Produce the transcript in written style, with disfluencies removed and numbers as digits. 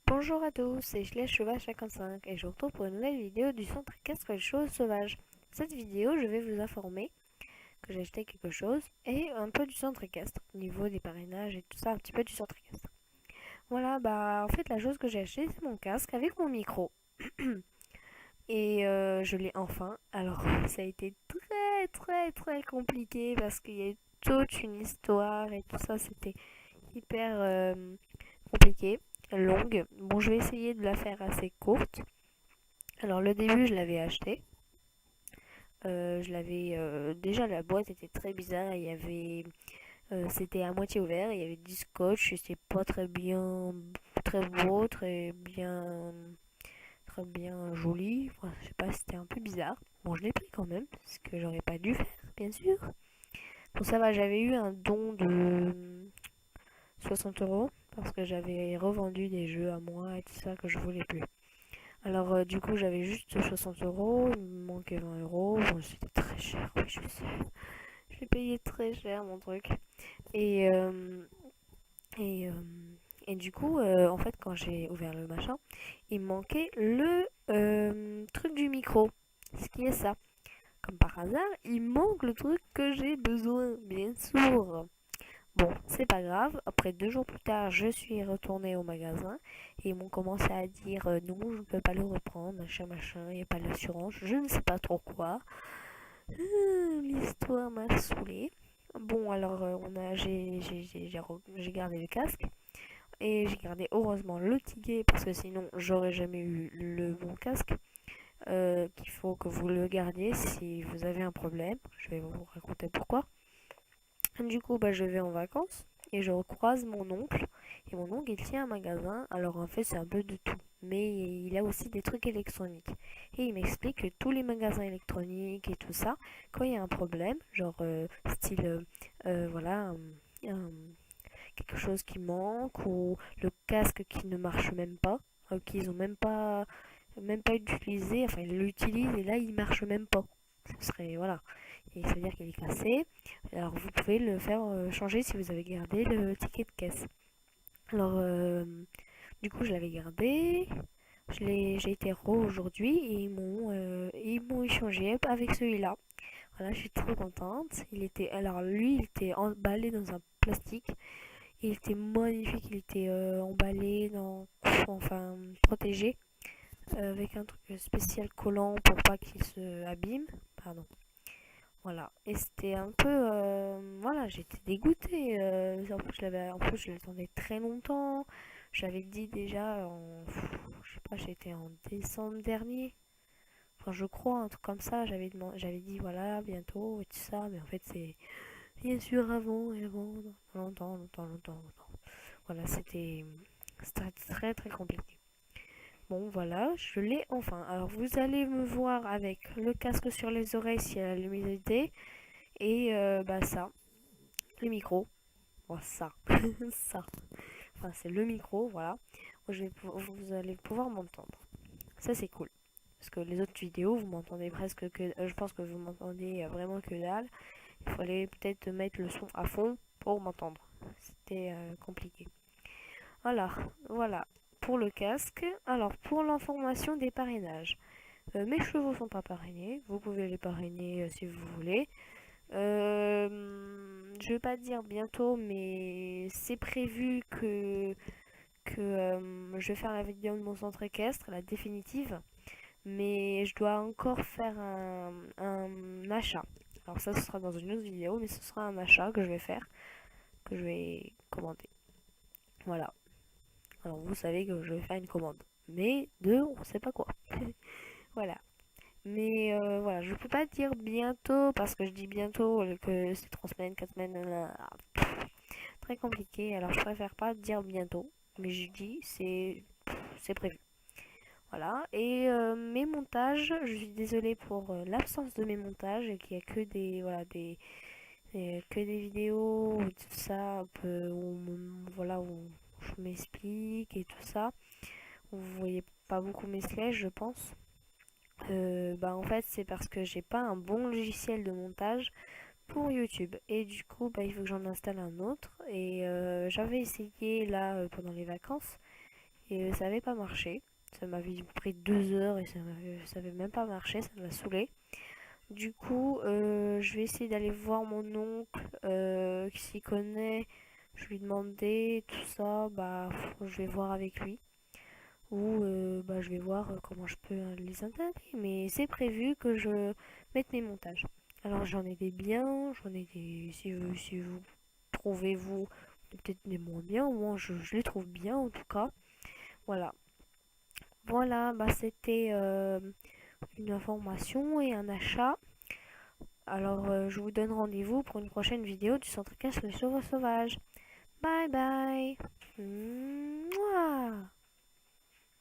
Bonjour à tous, c'est Schleich Sauvage 55 et je vous retrouve pour une nouvelle vidéo du centre équestre des choses sauvages. Cette vidéo, je vais vous informer que j'ai acheté quelque chose et un peu du centre équestre, au niveau des parrainages et tout ça, un petit peu du centre équestre. Voilà, bah en fait la chose que j'ai acheté c'est mon casque avec mon micro. Et je l'ai enfin. Alors ça a été très compliqué parce qu'il y a eu toute une histoire et tout ça, c'était hyper compliqué, longue. Bon, je vais essayer de la faire assez courte. Alors, le début, je l'avais acheté. Déjà, la boîte était très bizarre. C'était à moitié ouvert. Il y avait du scotch. C'était pas très beau, très bien joli. Enfin, je sais pas, c'était un peu bizarre. Bon, je l'ai pris quand même, ce que j'aurais pas dû faire, bien sûr. Bon, ça va, j'avais eu un don de 60 € parce que j'avais revendu des jeux à moi et tout ça que je voulais plus. Alors, du coup, j'avais juste 60 €, il me manquait 20 €. Bon, c'était très cher, oui, je sais. J'ai payé très cher mon truc. Et, euh, et, euh, et du coup, en fait, quand j'ai ouvert le machin, il me manquait le truc du micro. Ce qui est ça. Comme par hasard, il manque le truc que j'ai besoin, bien sûr. Bon, c'est pas grave. Après 2 jours plus tard, je suis retournée au magasin et ils m'ont commencé à dire non, je ne peux pas le reprendre, machin, il n'y a pas d'assurance, je ne sais pas trop quoi. L'histoire m'a saoulée. Bon, alors j'ai gardé le casque et j'ai gardé heureusement le ticket parce que sinon j'aurais jamais eu le bon casque. Qu'il faut que vous le gardiez si vous avez un problème. Je vais vous raconter pourquoi. Du coup, bah, je vais en vacances et je recroise mon oncle. Et mon oncle, il tient un magasin. Alors en fait, c'est un peu de tout. Mais il a aussi des trucs électroniques. Et il m'explique que tous les magasins électroniques et tout ça, quand il y a un problème, genre style, voilà, quelque chose qui manque ou le casque qui ne marche même pas, qu'ils ont même pas utilisé, enfin ils l'utilisent et là il marche même pas. Ce serait, voilà. Et ça veut dire qu'il est cassé. Alors vous pouvez le faire changer si vous avez gardé le ticket de caisse. Alors du coup je l'avais gardé. J'ai été aujourd'hui et ils m'ont échangé avec celui-là. Voilà, je suis trop contente. Alors lui, il était emballé dans un plastique. Il était magnifique. Il était emballé enfin protégé avec un truc spécial collant pour pas qu'il se abîme. Pardon. Voilà. Et c'était un peu, voilà, j'étais dégoûtée. En plus, je l'attendais très longtemps. J'avais dit déjà, je sais pas, j'étais en décembre dernier. Enfin, je crois, un truc comme ça. J'avais dit, voilà, bientôt et tout ça. Mais en fait, c'est bien sûr avant et avant, longtemps. Voilà, c'était très compliqué. Bon, voilà, je l'ai enfin. Alors, vous allez me voir avec le casque sur les oreilles s'il y a la luminosité. Et bah ça, le micro. Voilà, ça. Ça. Enfin, c'est le micro, voilà. Vous allez pouvoir m'entendre. Ça, c'est cool. Parce que les autres vidéos, vous m'entendez presque que. Je pense que vous m'entendez vraiment que dalle. Il fallait peut-être mettre le son à fond pour m'entendre. C'était compliqué. Voilà. Pour le casque. Alors, pour l'information des parrainages. Mes chevaux sont pas parrainés. Vous pouvez les parrainer si vous voulez. Je vais pas dire bientôt, mais c'est prévu que je vais faire la vidéo de mon centre équestre, la définitive. Mais je dois encore faire un achat. Alors ça, ce sera dans une autre vidéo, mais ce sera un achat que je vais faire, que je vais commander. Voilà. Alors vous savez que je vais faire une commande. Mais on sait pas quoi. Voilà. Mais voilà, je peux pas dire bientôt parce que je dis bientôt que c'est 3 semaines, 4 semaines, très compliqué. Alors je préfère pas dire bientôt, mais je dis c'est prévu. Voilà. Et mes montages, je suis désolée pour l'absence de mes montages et qu'il y a que que des vidéos ou tout ça un peu voilà où je m'explique et tout ça. Vous voyez pas beaucoup mes sketchs, je pense. Bah en fait c'est parce que j'ai pas un bon logiciel de montage pour YouTube et du coup bah il faut que j'en installe un autre et j'avais essayé là pendant les vacances et ça avait pas marché. Ça m'avait pris 2 heures et ça avait même pas marché, ça m'a saoulé. Du coup, je vais essayer d'aller voir mon oncle qui s'y connaît. Je lui demander tout ça, bah je vais voir avec lui. Ou bah, je vais voir comment je peux les intégrer. Mais c'est prévu que je mette mes montages. Alors j'en ai des biens, j'en ai des... Si vous trouvez vous peut-être des moins bien, au moins je les trouve bien en tout cas. Voilà. Voilà, bah c'était une information et un achat. Alors je vous donne rendez-vous pour une prochaine vidéo du Centre Casse le Chevaux Sauvage. Bye bye.